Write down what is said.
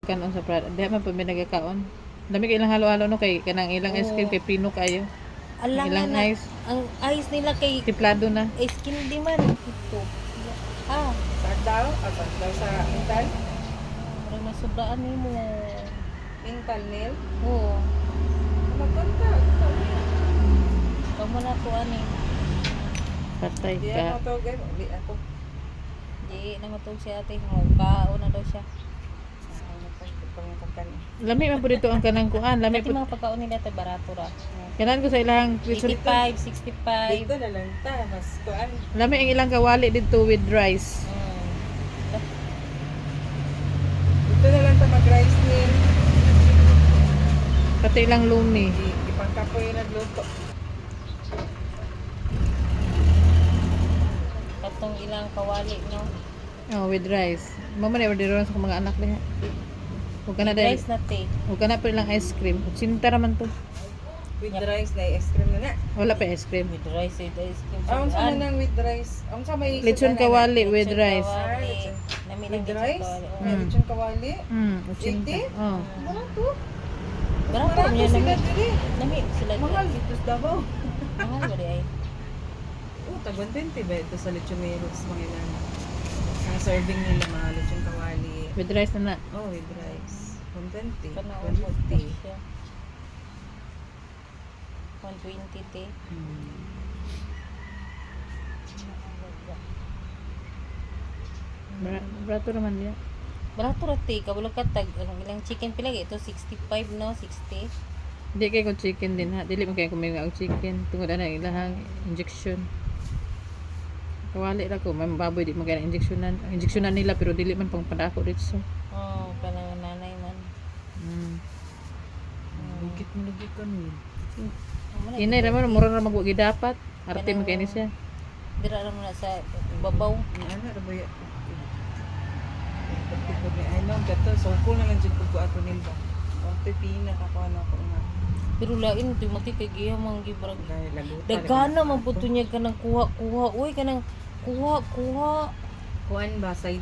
Kanon sa Prada. Di man pa may nagakaon. Dami kay ilang halo-halo no kay kanang ilang ice cream kay pino kayo. Alang Ilang na, ice. ang ice nila kay Tiplado na. skin di man. Ito. Sardaw? Sardaw sa Intal? Parang nasubdaan ni mo. Intal nil? Oo. Magkanta. Kamu na to ani. Patay Di ka. ako to, guys. Di ako. Di na matug si ate mo. Kao na daw siya. Lami man po dito ang kanang kuan. Lami Dati po. mga pagkaon nila tay barato ra. Kanan ko sa ilang 85, 65. Dito na lang ta. Mas kuan. lami ang ilang kawali dito with rice. Dito na lang ta mag-rice nil. Pati ilang lumi. Ipangkapoy na nagluto. Katong ilang kawali no. Oh, with rice. Mama na order sa mga anak niya. Huwag ka na dahil. Rice na te. Huwag ka na pa ilang ice cream. Sinta raman to. With rice na ice cream na na. Wala pa ice cream. With rice with ice cream. Ang sa nang with rice. Ang sa may Lechon kawali with rice. Nami With lang rice? kawali. May lechon kawali? 80. Oh. Ano to? Barato Marami niya sila nami. dili. Nami sila. Mahal dito sa Davao. Mahal ba di ay? Tag 120 ba ito sa lechoneros mga ilan. Ang serving nila mga lechon kawali. With rice na na. Oh, with rice. 120. Kana 150. 120 te. Brato naman niya. Barato ra te. Kabulog ka tag ang ilang chicken pila ito 65 no 60. Hindi kay kung chicken din ha. Dili man kay kumain og chicken. Tungod ana ilahang injection. Kawali ra ko, may baboy di man kay injectionan. Injectionan nila pero dili man pang padako dito. Oh, kanang nanay man. Bukit mo lagi kami. Inay ra man mura ra magwagi dapat. Arte man kay ni siya. Dira ra mo na sa babaw. Ano ra ba ya? Pagtipod ni ay no gato so ko na lang jud ko ato nila. Ang pipina ka ko na ko nga. Pero lain ito magti kay giya mang gibrag. Dahil lagutan. Dagana man puto niya kanang kuha-kuha. Uy kanang kuha-kuha. Kuan ba side